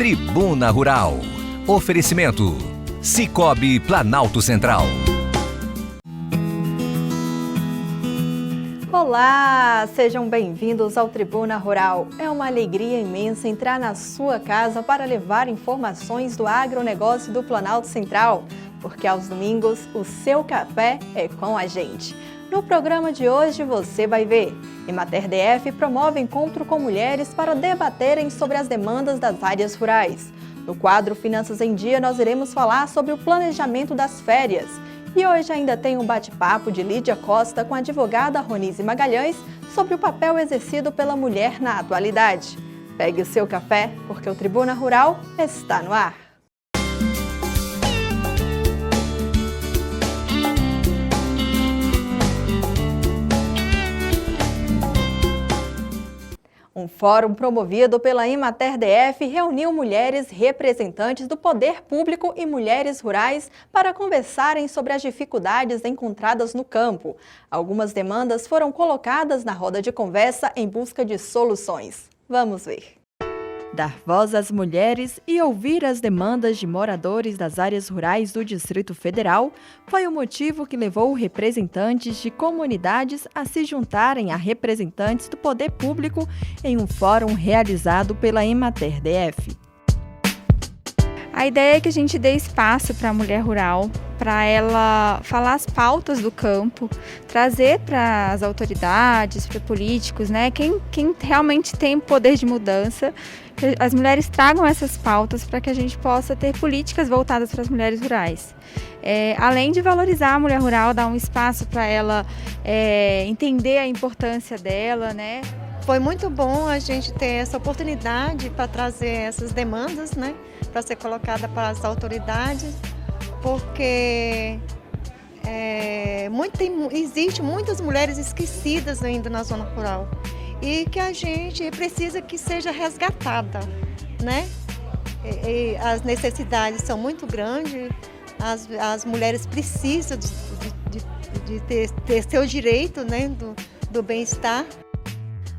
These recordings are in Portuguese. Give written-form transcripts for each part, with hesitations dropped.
Tribuna Rural. Oferecimento: Sicoob Planalto Central. Olá, sejam bem-vindos ao Tribuna Rural. É uma alegria imensa entrar na sua casa para levar informações do agronegócio do Planalto Central, porque aos domingos o seu café é com a gente. No programa de hoje você vai ver: Emater DF promove encontro com mulheres para debaterem sobre as demandas das áreas rurais. No quadro Finanças em Dia nós iremos falar sobre o planejamento das férias. E hoje ainda tem um bate-papo de Lídia Costa com a advogada Ronise Magalhães sobre o papel exercido pela mulher na atualidade. Pegue o seu café, porque o Tribuna Rural está no ar. Um fórum promovido pela Emater DF reuniu mulheres representantes do poder público e mulheres rurais para conversarem sobre as dificuldades encontradas no campo. Algumas demandas foram colocadas na roda de conversa em busca de soluções. Vamos ver. Dar voz às mulheres e ouvir as demandas de moradores das áreas rurais do Distrito Federal foi o motivo que levou representantes de comunidades a se juntarem a representantes do poder público em um fórum realizado pela Emater DF. A ideia é que a gente dê espaço para a mulher rural, para ela falar as pautas do campo, trazer para as autoridades, para políticos, né, quem realmente tem poder de mudança, que as mulheres tragam essas pautas para que a gente possa ter políticas voltadas para as mulheres rurais. Além de valorizar a mulher rural, dar um espaço para ela entender a importância dela, né? Foi muito bom a gente ter essa oportunidade para trazer essas demandas, né, para ser colocada para as autoridades, porque existem muitas mulheres esquecidas ainda na zona rural e que a gente precisa que seja resgatada, né? As necessidades são muito grandes, as mulheres precisam de ter seu direito, né, do bem-estar.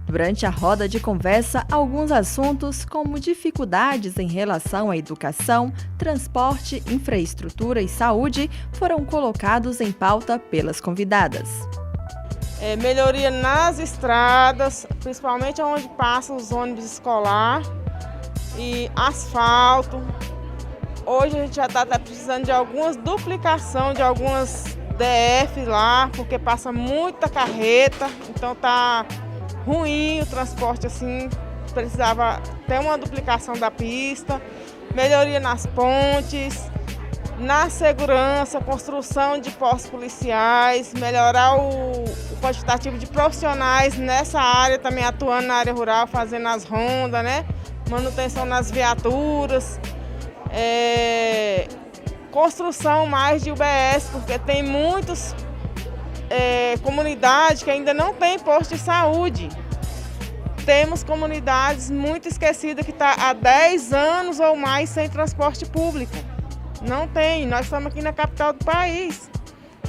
Durante a roda de conversa, alguns assuntos como dificuldades em relação à educação, transporte, infraestrutura e saúde foram colocados em pauta pelas convidadas. Melhoria nas estradas, principalmente onde passam os ônibus escolar, e asfalto. Hoje a gente já está precisando de algumas duplicação de algumas DF lá, porque passa muita carreta, então está ruim o transporte, assim, precisava ter uma duplicação da pista, melhoria nas pontes, na segurança, construção de postos policiais, melhorar o quantitativo de profissionais nessa área, também atuando na área rural, fazendo as rondas, né? Manutenção nas viaturas, construção mais de UBS, porque tem muitos comunidades que ainda não tem posto de saúde. Temos comunidades muito esquecidas que estão há 10 anos ou mais sem transporte público. Não tem. Nós estamos aqui na capital do país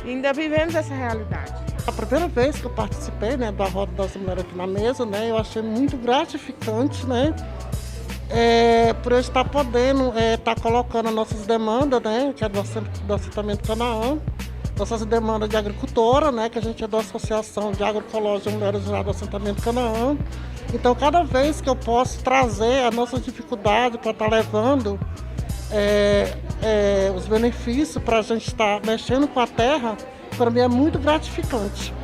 e ainda vivemos essa realidade. A primeira vez que eu participei, né, da Roda das Mulheres aqui na mesa, né, eu achei muito gratificante, né, por eu estar podendo estar colocando as nossas demandas, né, que é do assentamento Canaã, nossas demandas de agricultora, né, que a gente é da Associação de Agroecológica de Mulheres Rurais do Assentamento Canaã. Então, cada vez que eu posso trazer as nossas dificuldades para estar levando os benefícios para a gente estar mexendo com a terra, para mim é muito gratificante.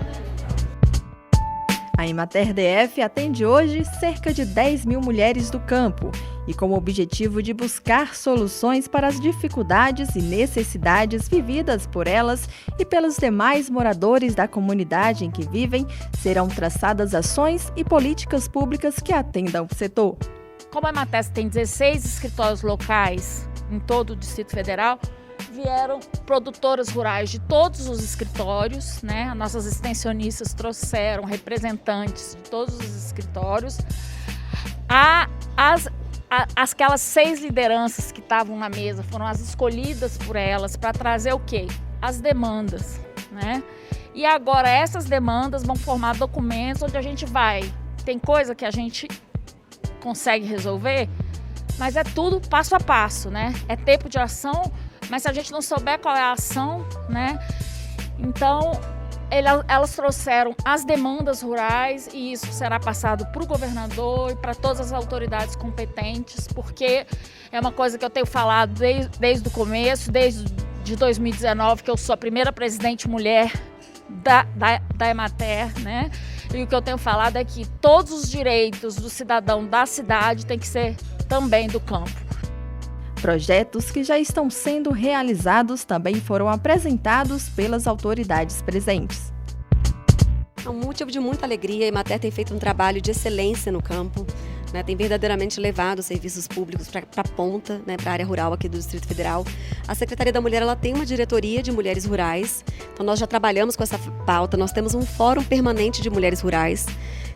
A Emater DF atende hoje cerca de 10 mil mulheres do campo e com o objetivo de buscar soluções para as dificuldades e necessidades vividas por elas e pelos demais moradores da comunidade em que vivem, serão traçadas ações e políticas públicas que atendam o setor. Como a Emater tem 16 escritórios locais em todo o Distrito Federal, vieram produtoras rurais de todos os escritórios, né? Nossas extensionistas trouxeram representantes de todos os escritórios. Aquelas 6 lideranças que estavam na mesa foram as escolhidas por elas para trazer o quê? As demandas, né? E agora essas demandas vão formar documentos onde a gente vai. Tem coisa que a gente consegue resolver, mas é tudo passo a passo, né? É tempo de ação, mas se a gente não souber qual é a ação, né? Então, elas trouxeram as demandas rurais e isso será passado para o governador e para todas as autoridades competentes, porque é uma coisa que eu tenho falado desde o começo, desde 2019, que eu sou a primeira presidente mulher da Emater, né? E o que eu tenho falado é que todos os direitos do cidadão da cidade têm que ser também do campo. Projetos que já estão sendo realizados também foram apresentados pelas autoridades presentes. É um motivo de muita alegria. A Emater tem feito um trabalho de excelência no campo, né? Tem verdadeiramente levado os serviços públicos para a ponta, né? Para a área rural aqui do Distrito Federal. A Secretaria da Mulher ela tem uma diretoria de mulheres rurais, então nós já trabalhamos com essa pauta, nós temos um fórum permanente de mulheres rurais.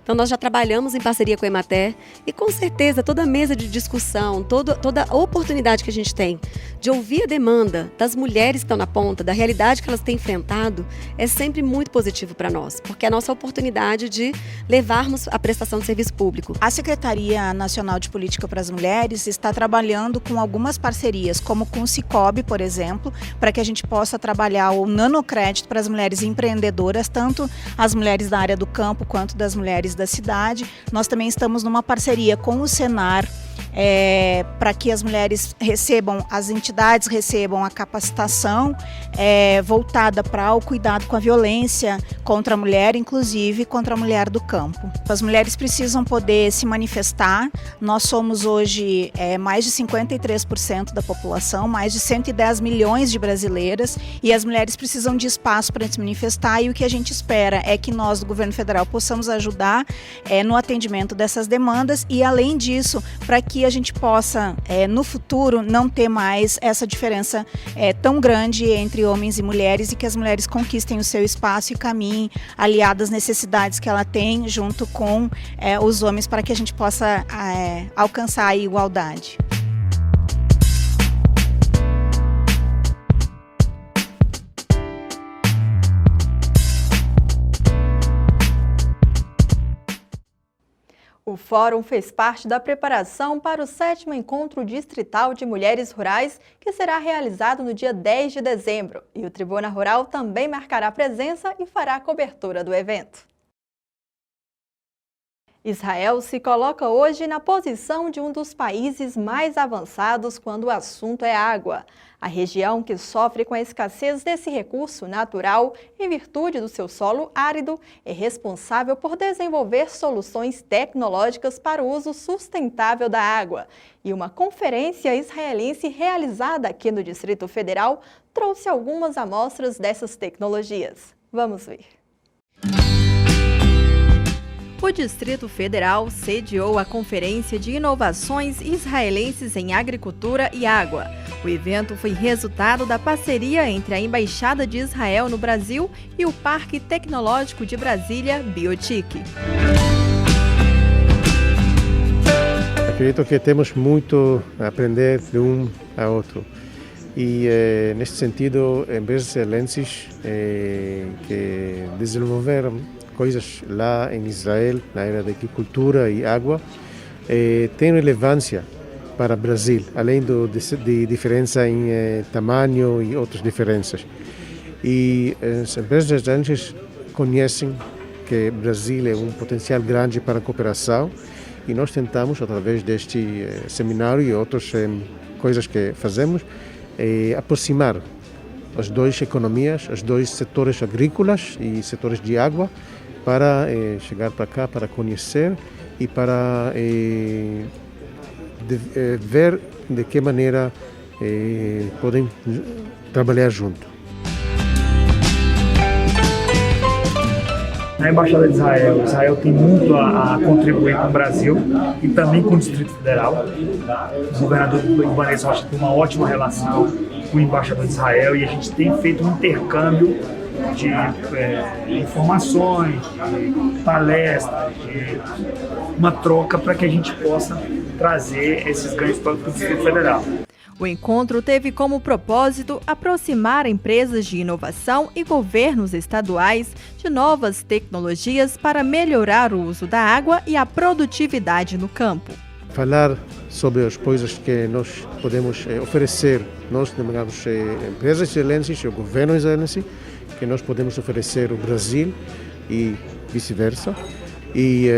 Então nós já trabalhamos em parceria com a Emater e com certeza toda a mesa de discussão, toda a oportunidade que a gente tem de ouvir a demanda das mulheres que estão na ponta, da realidade que elas têm enfrentado, é sempre muito positivo para nós, porque é a nossa oportunidade de levarmos a prestação de serviço público. A Secretaria Nacional de Política para as Mulheres está trabalhando com algumas parcerias, como com o Cicobi, por exemplo, para que a gente possa trabalhar o nanocrédito para as mulheres empreendedoras, tanto as mulheres da área do campo quanto das mulheres da cidade. Nós também estamos numa parceria com o Senar, para que as mulheres as entidades recebam a capacitação voltada para o cuidado com a violência contra a mulher, inclusive contra a mulher do campo. As mulheres precisam poder se manifestar. Nós somos hoje mais de 53% da população, mais de 110 milhões de brasileiras, e as mulheres precisam de espaço para se manifestar, e o que a gente espera é que nós do governo federal possamos ajudar no atendimento dessas demandas e, além disso, para que a gente possa, no futuro, não ter mais essa diferença tão grande entre homens e mulheres, e que as mulheres conquistem o seu espaço e caminhem aliadas às necessidades que ela tem junto com os homens, para que a gente possa alcançar a igualdade. O Fórum fez parte da preparação para o 7º Encontro Distrital de Mulheres Rurais, que será realizado no dia 10 de dezembro. E o Tribuna Rural também marcará presença e fará a cobertura do evento. Israel se coloca hoje na posição de um dos países mais avançados quando o assunto é água. A região, que sofre com a escassez desse recurso natural em virtude do seu solo árido, é responsável por desenvolver soluções tecnológicas para o uso sustentável da água. E uma conferência israelense realizada aqui no Distrito Federal trouxe algumas amostras dessas tecnologias. Vamos ver. O Distrito Federal sediou a Conferência de Inovações Israelenses em Agricultura e Água. O evento foi resultado da parceria entre a Embaixada de Israel no Brasil e o Parque Tecnológico de Brasília, Biotic. Acredito que temos muito a aprender de um a outro. E, neste sentido, empresas excelentes que desenvolveram coisas lá em Israel, na área da agricultura e água, têm relevância para o Brasil, além de diferença em tamanho e outras diferenças. E as empresas excelentes conhecem que o Brasil é um potencial grande para a cooperação, e nós tentamos, através deste seminário e outras coisas que fazemos, aproximar as duas economias, os dois setores agrícolas e setores de água, para chegar para cá, para conhecer e para ver de que maneira podem trabalhar junto. Na Embaixada de Israel tem muito a contribuir com o Brasil e também com o Distrito Federal. O governador Ibanez Rocha tem uma ótima relação com o embaixador de Israel, e a gente tem feito um intercâmbio de informações, de palestras, de uma troca para que a gente possa trazer esses ganhos para o Distrito Federal. O encontro teve como propósito aproximar empresas de inovação e governos estaduais de novas tecnologias para melhorar o uso da água e a produtividade no campo. falar sobre as coisas que nós podemos oferecer, nós denominamos empresas israelenses, o governo israelense, que nós podemos oferecer ao Brasil e vice-versa, e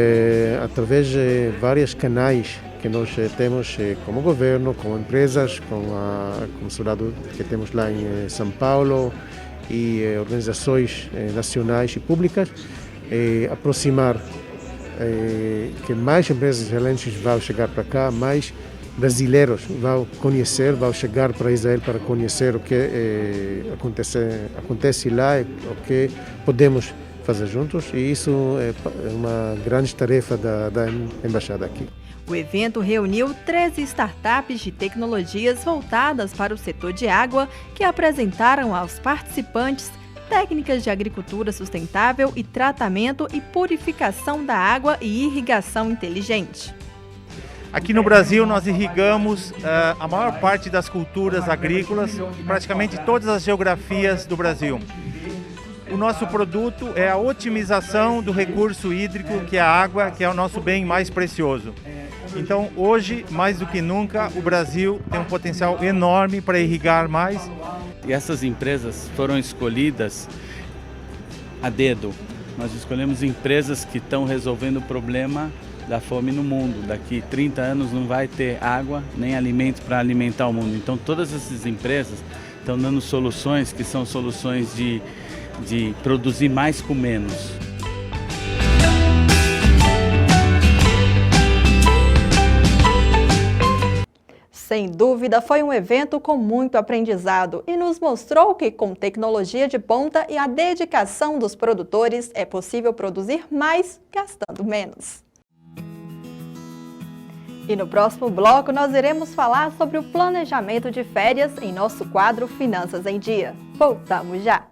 através de vários canais que nós temos como governo, como empresas, com o consulado que temos lá em São Paulo e organizações nacionais e públicas, aproximar que mais empresas israelenses vão chegar para cá, mais brasileiros vão conhecer, vão chegar para Israel para conhecer o que acontece lá, o que podemos fazer juntos, e isso é uma grande tarefa da embaixada aqui. O evento reuniu 13 startups de tecnologias voltadas para o setor de água que apresentaram aos participantes técnicas de agricultura sustentável e tratamento e purificação da água e irrigação inteligente. Aqui no Brasil nós irrigamos a maior parte das culturas agrícolas, praticamente todas as geografias do Brasil. O nosso produto é a otimização do recurso hídrico, que é a água, que é o nosso bem mais precioso. Então, hoje, mais do que nunca, o Brasil tem um potencial enorme para irrigar mais. E essas empresas foram escolhidas a dedo. Nós escolhemos empresas que estão resolvendo o problema da fome no mundo. Daqui 30 anos não vai ter água nem alimentos para alimentar o mundo. Então, todas essas empresas estão dando soluções que são soluções de produzir mais com menos. Sem dúvida, foi um evento com muito aprendizado e nos mostrou que, com tecnologia de ponta e a dedicação dos produtores, é possível produzir mais gastando menos. E no próximo bloco, nós iremos falar sobre o planejamento de férias em nosso quadro Finanças em Dia. Voltamos já!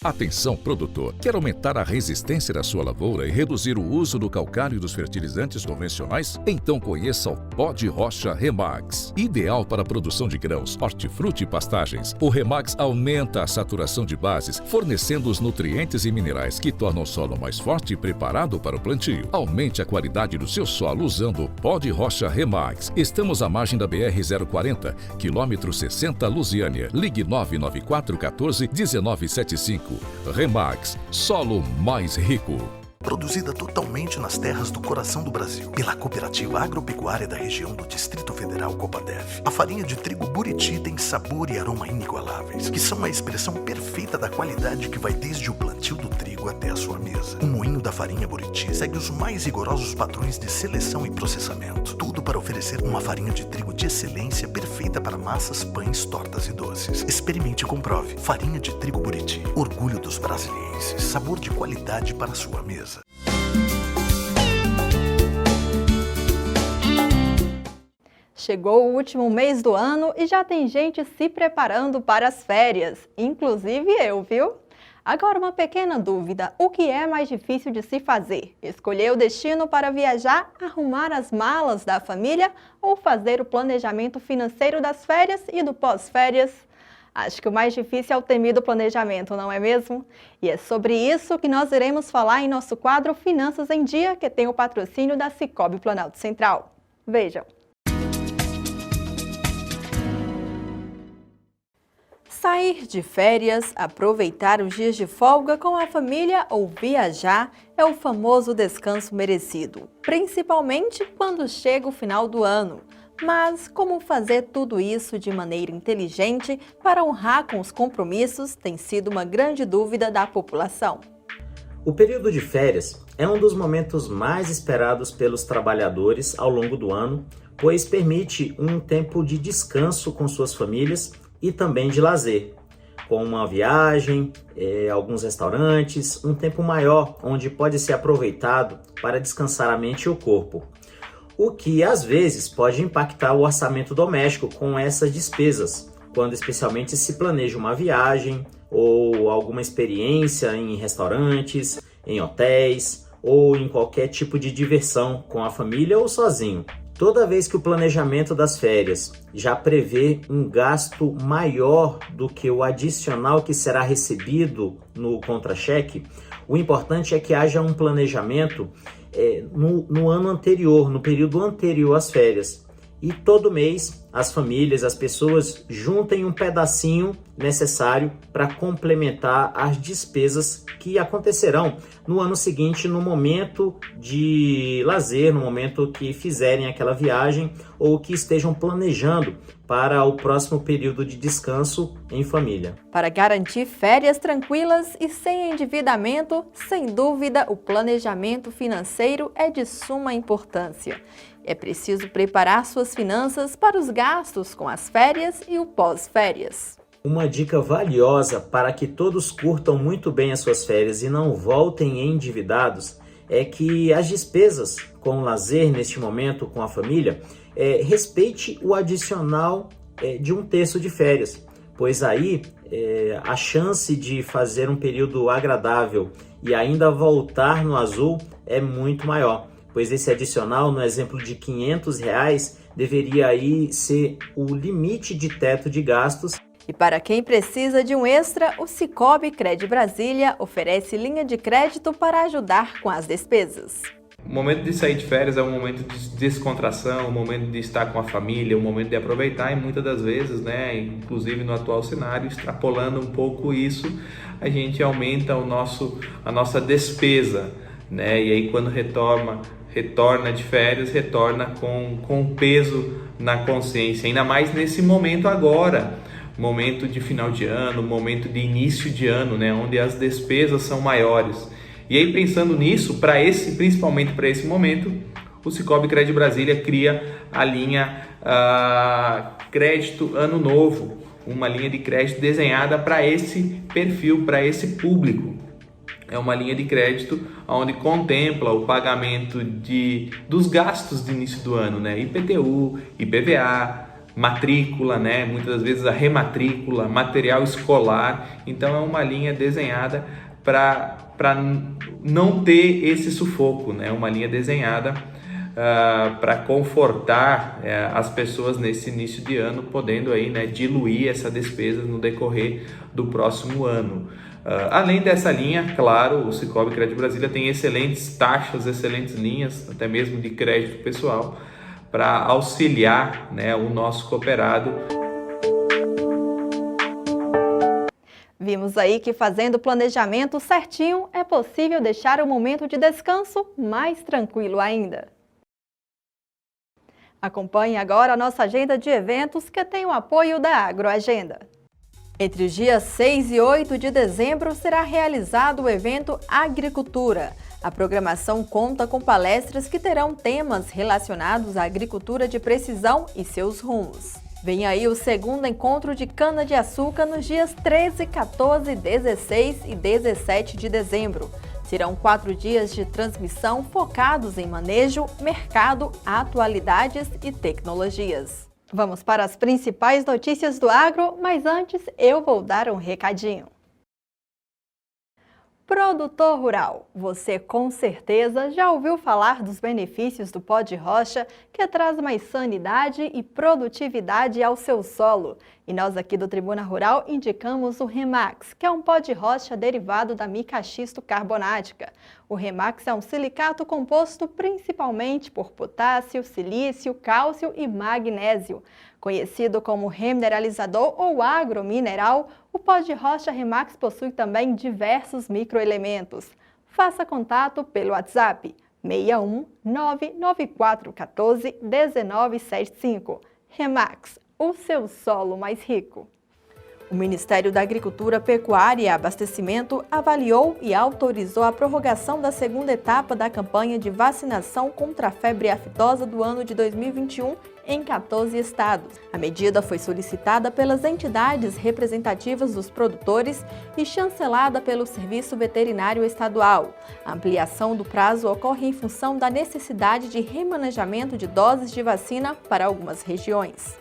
Atenção, produtor! Quer aumentar a resistência da sua lavoura e reduzir o uso do calcário e dos fertilizantes convencionais? Então conheça o Pó de Rocha Remax. Ideal para a produção de grãos, hortifruti e pastagens. O Remax aumenta a saturação de bases, fornecendo os nutrientes e minerais que tornam o solo mais forte e preparado para o plantio. Aumente a qualidade do seu solo usando o Pó de Rocha Remax. Estamos à margem da BR-040, quilômetro 60, Lusiânia. Ligue 994 14 1975. Remax, solo mais rico. Produzida totalmente nas terras do coração do Brasil, pela Cooperativa Agropecuária da região do Distrito Federal Copadev. A farinha de trigo Buriti tem sabor e aroma inigualáveis, que são a expressão perfeita da qualidade que vai desde o plantio do trigo até a sua mesa. O moinho da farinha Buriti segue os mais rigorosos padrões de seleção e processamento. Tudo para oferecer uma farinha de trigo de excelência perfeita para massas, pães, tortas e doces. Experimente e comprove. Farinha de trigo Buriti. Orgulho dos brasilienses. Sabor de qualidade para a sua mesa. Chegou o último mês do ano e já tem gente se preparando para as férias, inclusive eu, viu? Agora uma pequena dúvida, o que é mais difícil de se fazer? Escolher o destino para viajar, arrumar as malas da família ou fazer o planejamento financeiro das férias e do pós-férias? Acho que o mais difícil é o temido planejamento, não é mesmo? E é sobre isso que nós iremos falar em nosso quadro Finanças em Dia, que tem o patrocínio da Sicoob Planalto Central. Vejam. Sair de férias, aproveitar os dias de folga com a família ou viajar é o famoso descanso merecido, principalmente quando chega o final do ano. Mas como fazer tudo isso de maneira inteligente para honrar com os compromissos tem sido uma grande dúvida da população. O período de férias é um dos momentos mais esperados pelos trabalhadores ao longo do ano, pois permite um tempo de descanso com suas famílias e também de lazer, com uma viagem, alguns restaurantes, um tempo maior onde pode ser aproveitado para descansar a mente e o corpo. O que às vezes pode impactar o orçamento doméstico com essas despesas, quando especialmente se planeja uma viagem ou alguma experiência em restaurantes, em hotéis ou em qualquer tipo de diversão com a família ou sozinho. Toda vez que o planejamento das férias já prevê um gasto maior do que o adicional que será recebido no contra-cheque, O importante é que haja um planejamento no ano anterior, no período anterior às férias. E todo mês as famílias, as pessoas juntem um pedacinho necessário para complementar as despesas que acontecerão no ano seguinte, no momento de lazer, no momento que fizerem aquela viagem ou que estejam planejando para o próximo período de descanso em família. Para garantir férias tranquilas e sem endividamento, sem dúvida, o planejamento financeiro é de suma importância. É preciso preparar suas finanças para os gastos com as férias e o pós-férias. Uma dica valiosa para que todos curtam muito bem as suas férias e não voltem endividados é que as despesas com o lazer neste momento com a família respeite o adicional de 1/3 de férias, pois aí a chance de fazer um período agradável e ainda voltar no azul é muito maior. Pois esse adicional, no exemplo de R$500, deveria aí ser o limite de teto de gastos. E para quem precisa de um extra, o Sicoob Cred Brasília oferece linha de crédito para ajudar com as despesas. O momento de sair de férias é um momento de descontração, um momento de estar com a família, um momento de aproveitar e muitas das vezes, inclusive no atual cenário, extrapolando um pouco isso, a gente aumenta a nossa despesa, E aí quando retorna de férias, retorna com peso na consciência, ainda mais nesse momento agora, momento de final de ano, momento de início de ano, onde as despesas são maiores. E aí pensando nisso, principalmente para esse momento, o Sicoob Cred Brasília cria a linha Crédito Ano Novo, uma linha de crédito desenhada para esse perfil, para esse público. É uma linha de crédito onde contempla o pagamento dos gastos de início do ano, IPTU, IPVA, matrícula, muitas das vezes a rematrícula, material escolar. Então é uma linha desenhada para não ter esse sufoco, uma linha desenhada para confortar as pessoas nesse início de ano, podendo aí, diluir essa despesa no decorrer do próximo ano. Além dessa linha, claro, o Sicoob Cred Brasília tem excelentes taxas, excelentes linhas, até mesmo de crédito pessoal, para auxiliar o nosso cooperado. Vimos aí que fazendo o planejamento certinho é possível deixar o momento de descanso mais tranquilo ainda. Acompanhe agora a nossa agenda de eventos que tem o apoio da Agroagenda. Entre os dias 6 e 8 de dezembro será realizado o evento Agricultura. A programação conta com palestras que terão temas relacionados à agricultura de precisão e seus rumos. Vem aí o segundo encontro de cana-de-açúcar nos dias 13, 14, 16 e 17 de dezembro. Serão 4 dias de transmissão focados em manejo, mercado, atualidades e tecnologias. Vamos para as principais notícias do agro, mas antes eu vou dar um recadinho. Produtor rural, você com certeza já ouviu falar dos benefícios do pó de rocha, que traz mais sanidade e produtividade ao seu solo. E nós aqui do Tribuna Rural indicamos o Remax, que é um pó de rocha derivado da mica-xisto carbonática. O Remax é um silicato composto principalmente por potássio, silício, cálcio e magnésio. Conhecido como remineralizador ou agromineral, o pó de rocha Remax possui também diversos microelementos. Faça contato pelo WhatsApp 61 99414 1975. Remax, o seu solo mais rico. O Ministério da Agricultura, Pecuária e Abastecimento avaliou e autorizou a prorrogação da segunda etapa da campanha de vacinação contra a febre aftosa do ano de 2021 em 14 estados. A medida foi solicitada pelas entidades representativas dos produtores e chancelada pelo Serviço Veterinário Estadual. A ampliação do prazo ocorre em função da necessidade de remanejamento de doses de vacina para algumas regiões.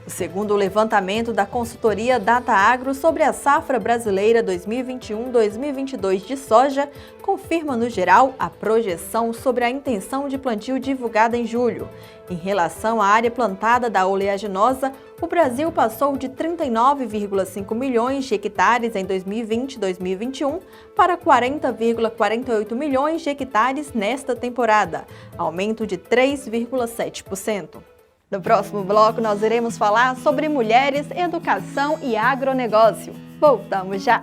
O segundo levantamento da consultoria Data Agro sobre a safra brasileira 2021-2022 de soja confirma, no geral, a projeção sobre a intenção de plantio divulgada em julho. Em relação à área plantada da oleaginosa, o Brasil passou de 39,5 milhões de hectares em 2020-2021 para 40,48 milhões de hectares nesta temporada, aumento de 3,7%. No próximo bloco, nós iremos falar sobre mulheres, educação e agronegócio. Voltamos já!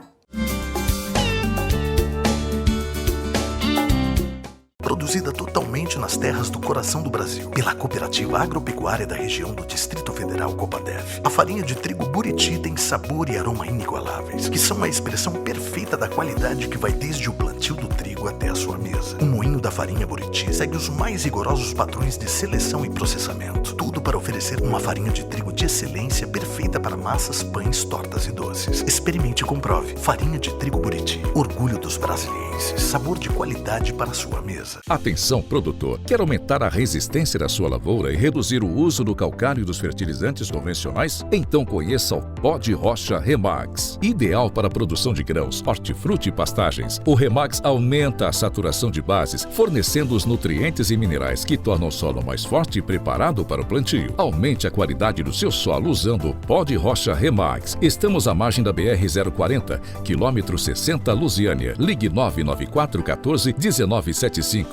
Produzida totalmente nas terras do coração do Brasil, pela Cooperativa Agropecuária da região do Distrito Federal Coppadef. A farinha de trigo Buriti tem sabor e aroma inigualáveis, que são a expressão perfeita da qualidade que vai desde o plantio do trigo até a sua mesa. O moinho da farinha Buriti segue os mais rigorosos padrões de seleção e processamento. Tudo para oferecer uma farinha de trigo de excelência perfeita para massas, pães, tortas e doces. Experimente e comprove. Farinha de trigo Buriti. Orgulho dos brasilienses. Sabor de qualidade para a sua mesa. Atenção, produtor! Quer aumentar a resistência da sua lavoura e reduzir o uso do calcário e dos fertilizantes convencionais? Então conheça o Pó de Rocha Remax. Ideal para a produção de grãos, hortifruti e pastagens. O Remax aumenta a saturação de bases, fornecendo os nutrientes e minerais que tornam o solo mais forte e preparado para o plantio. Aumente a qualidade do seu solo usando o Pó de Rocha Remax. Estamos à margem da BR-040, quilômetro 60, Lusiânia. Ligue 994 14 1975.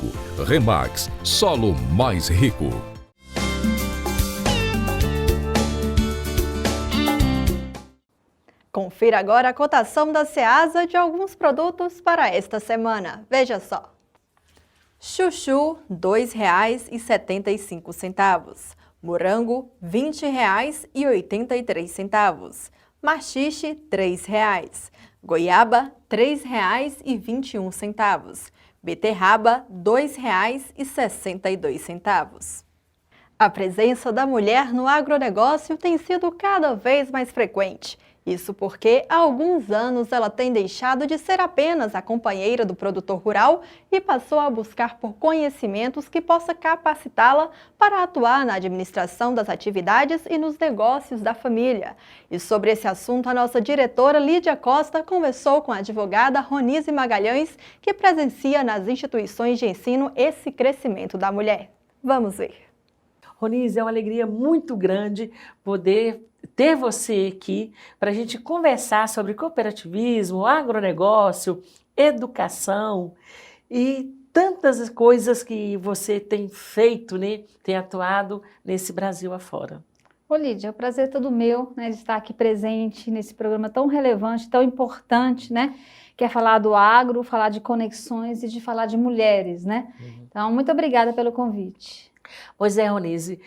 Remax, solo mais rico. Confira agora a cotação da Ceasa de alguns produtos para esta semana. Veja só. Chuchu, R$ 2,75. Morango, R$ 20,83. Maxixe, R$ 3,00. Goiaba, R$ 3,21. Beterraba, R$ 2,62. A presença da mulher no agronegócio tem sido cada vez mais frequente. Isso porque, há alguns anos, ela tem deixado de ser apenas a companheira do produtor rural e passou a buscar por conhecimentos que possa capacitá-la para atuar na administração das atividades e nos negócios da família. E sobre esse assunto, a nossa diretora Lídia Costa conversou com a advogada Ronise Magalhães, que presencia nas instituições de ensino esse crescimento da mulher. Vamos ver. Ronise, é uma alegria muito grande poder ter você aqui para a gente conversar sobre cooperativismo, agronegócio, educação e tantas coisas que você tem feito, né? Tem atuado nesse Brasil afora. Ô Lídia, o prazer é todo meu, né, de estar aqui presente nesse programa tão relevante, tão importante, né? Que é falar do agro, falar de conexões e de falar de mulheres, né? Então, muito obrigada pelo convite. Pois é, Ronise,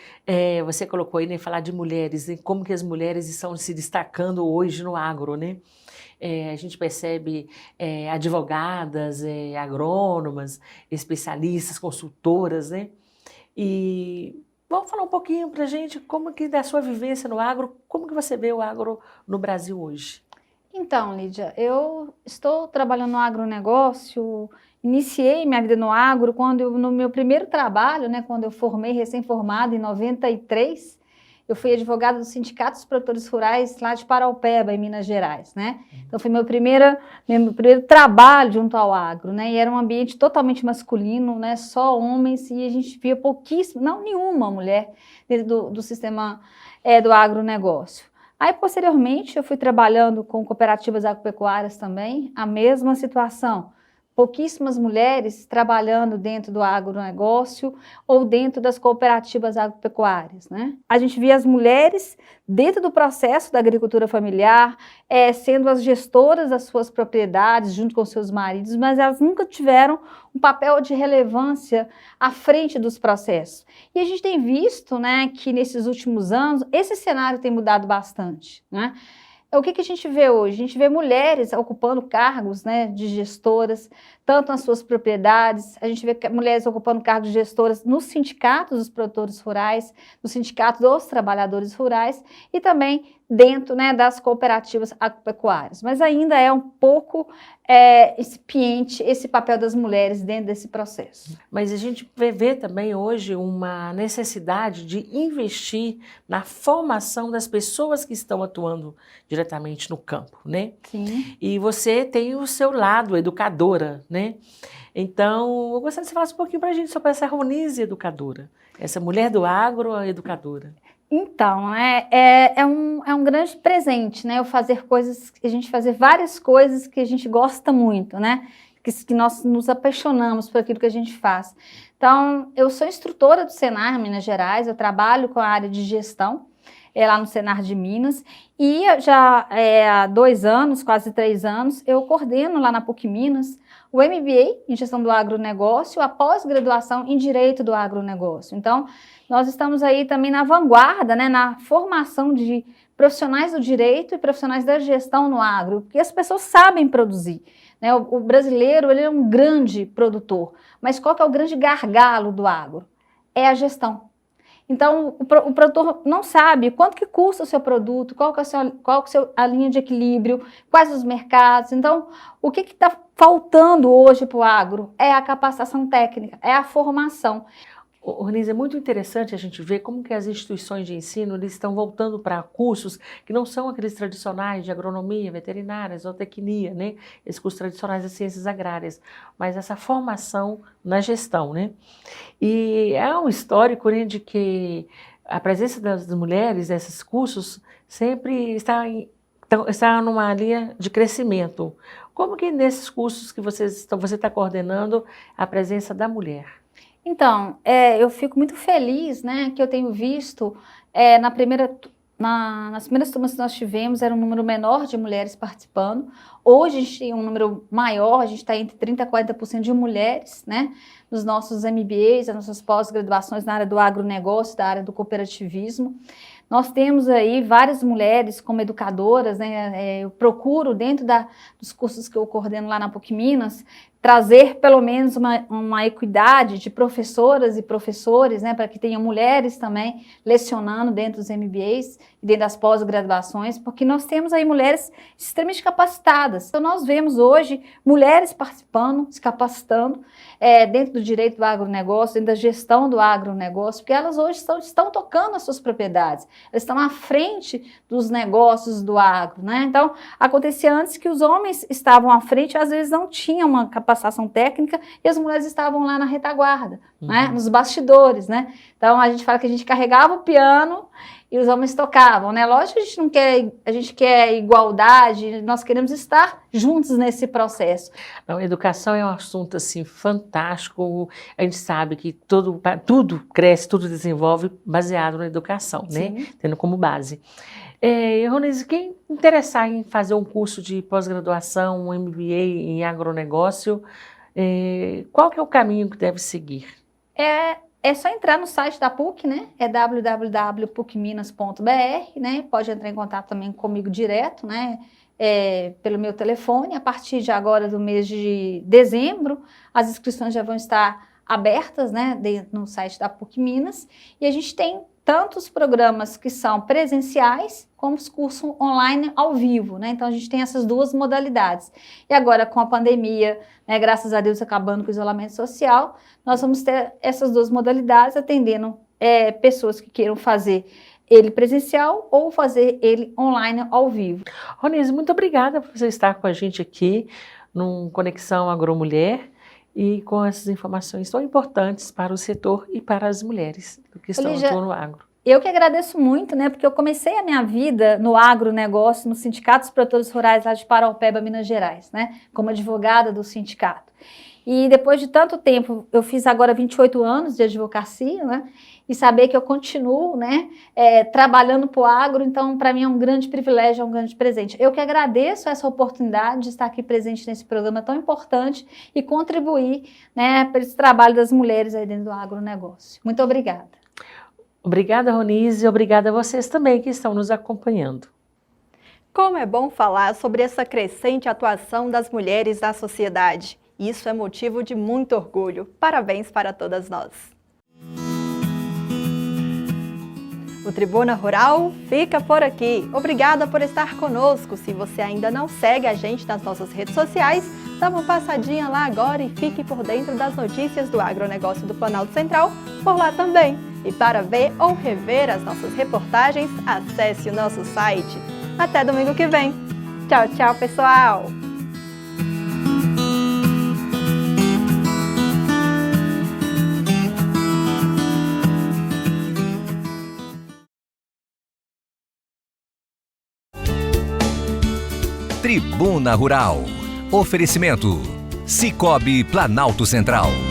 você colocou aí, né, falar de mulheres, né, como que as mulheres estão se destacando hoje no agro, né? A gente percebe advogadas, agrônomas, especialistas, consultoras, né? E vamos falar um pouquinho pra gente como que da sua vivência no agro, como que você vê o agro no Brasil hoje? Então, Lídia, eu estou trabalhando no agronegócio. Iniciei minha vida no agro no meu primeiro trabalho, né, quando eu formei, recém-formada, em 93, eu fui advogada do Sindicato dos Produtores Rurais lá de Paraupeba, em Minas Gerais, né? Então foi meu primeiro trabalho junto ao agro, né? E era um ambiente totalmente masculino, né? Só homens, e a gente via pouquíssimo, não nenhuma mulher dentro do sistema do agronegócio. Aí, posteriormente, eu fui trabalhando com cooperativas agropecuárias também, a mesma situação. Pouquíssimas mulheres trabalhando dentro do agronegócio ou dentro das cooperativas agropecuárias, né? A gente via as mulheres dentro do processo da agricultura familiar, sendo as gestoras das suas propriedades junto com seus maridos, mas elas nunca tiveram um papel de relevância à frente dos processos. E a gente tem visto, né, que nesses últimos anos esse cenário tem mudado bastante, né? O que a gente vê hoje? A gente vê mulheres ocupando cargos, né, de gestoras, tanto nas suas propriedades. A gente vê mulheres ocupando cargos de gestoras nos sindicatos dos produtores rurais, nos sindicatos dos trabalhadores rurais e também dentro, né, das cooperativas agropecuárias. Mas ainda é um pouco incipiente esse papel das mulheres dentro desse processo. Mas a gente vê também hoje uma necessidade de investir na formação das pessoas que estão atuando diretamente no campo, né? Sim. E você tem o seu lado, educadora, né? Então, eu gostaria que você falasse um pouquinho para a gente sobre essa Ronise educadora, essa mulher do agro, a educadora. Então, é um grande presente, né? A gente fazer várias coisas que a gente gosta muito, né? Que nós nos apaixonamos por aquilo que a gente faz. Então, eu sou instrutora do Senar Minas Gerais, eu trabalho com a área de gestão, lá no Senar de Minas, e já há 2 anos, quase 3 anos, eu coordeno lá na PUC Minas o MBA em Gestão do Agronegócio, a pós-graduação em Direito do Agronegócio. Então, nós estamos aí também na vanguarda, né, na formação de profissionais do direito e profissionais da gestão no agro, porque as pessoas sabem produzir, né? O brasileiro, ele é um grande produtor, mas qual que é o grande gargalo do agro? É a gestão. Então, o produtor não sabe quanto que custa o seu produto, qual que é a linha de equilíbrio, quais os mercados. Então, o que está faltando hoje para o agro é a capacitação técnica, é a formação. Ronise, é muito interessante a gente ver como que as instituições de ensino eles estão voltando para cursos que não são aqueles tradicionais de agronomia, veterinária, zootecnia, né? Esses cursos tradicionais de ciências agrárias, mas essa formação na gestão, né? E é um histórico, né, de que a presença das mulheres nesses cursos sempre está numa linha de crescimento. Como que nesses cursos que você está coordenando a presença da mulher? Então, eu fico muito feliz, né, que eu tenho visto, nas primeiras turmas que nós tivemos, era um número menor de mulheres participando. Hoje a gente tem um número maior, a gente está entre 30% a 40% de mulheres, né, nos nossos MBAs, nas nossas pós-graduações na área do agronegócio, da área do cooperativismo. Nós temos aí várias mulheres como educadoras, né, eu procuro dentro dos cursos que eu coordeno lá na PUC Minas, trazer pelo menos uma equidade de professoras e professores, né, para que tenham mulheres também lecionando dentro dos MBAs e dentro das pós-graduações, porque nós temos aí mulheres extremamente capacitadas. Então nós vemos hoje mulheres participando, se capacitando dentro do direito do agronegócio, dentro da gestão do agronegócio, porque elas hoje estão tocando as suas propriedades, elas estão à frente dos negócios do agro, né? Então acontecia antes que os homens estavam à frente, às vezes não tinham uma capacitação técnica e as mulheres estavam lá na retaguarda, né? Nos bastidores, né? Então a gente fala que a gente carregava o piano e os homens tocavam, né? Lógico que a gente quer igualdade, nós queremos estar juntos nesse processo. Não, educação é um assunto assim fantástico. A gente sabe que tudo cresce, tudo desenvolve baseado na educação, né? Tendo como base. Ronise, quem interessar em fazer um curso de pós-graduação, um MBA em agronegócio, qual que é o caminho que deve seguir? É só entrar no site da PUC, né? É www.pucminas.br, né? Pode entrar em contato também comigo direto, né? Pelo meu telefone. A partir de agora do mês de dezembro, as inscrições já vão estar abertas, né? No site da PUC Minas. E a gente tem tantos programas que são presenciais, como os cursos online ao vivo, né? Então a gente tem essas duas modalidades. E agora com a pandemia, né, graças a Deus acabando com o isolamento social, nós vamos ter essas duas modalidades atendendo pessoas que queiram fazer ele presencial ou fazer ele online ao vivo. Ronise, muito obrigada por você estar com a gente aqui no Conexão Agromulher e com essas informações tão importantes para o setor e para as mulheres que estão atuando no agro. Eu que agradeço muito, né, porque eu comecei a minha vida no agronegócio, no Sindicato dos Produtores Rurais lá de Paraupeba, Minas Gerais, né, como advogada do sindicato. E depois de tanto tempo, eu fiz agora 28 anos de advocacia, né, e saber que eu continuo, né, trabalhando para o agro, então para mim é um grande privilégio, é um grande presente. Eu que agradeço essa oportunidade de estar aqui presente nesse programa tão importante e contribuir, né, para esse trabalho das mulheres aí dentro do agronegócio. Muito obrigada. Obrigada, Ronise, obrigada a vocês também que estão nos acompanhando. Como é bom falar sobre essa crescente atuação das mulheres na sociedade. Isso é motivo de muito orgulho. Parabéns para todas nós. O Tribuna Rural fica por aqui. Obrigada por estar conosco. Se você ainda não segue a gente nas nossas redes sociais, dá uma passadinha lá agora e fique por dentro das notícias do agronegócio do Planalto Central por lá também. E para ver ou rever as nossas reportagens, acesse o nosso site. Até domingo que vem. Tchau, tchau, pessoal! Tribuna Rural. Oferecimento: Sicoob Planalto Central.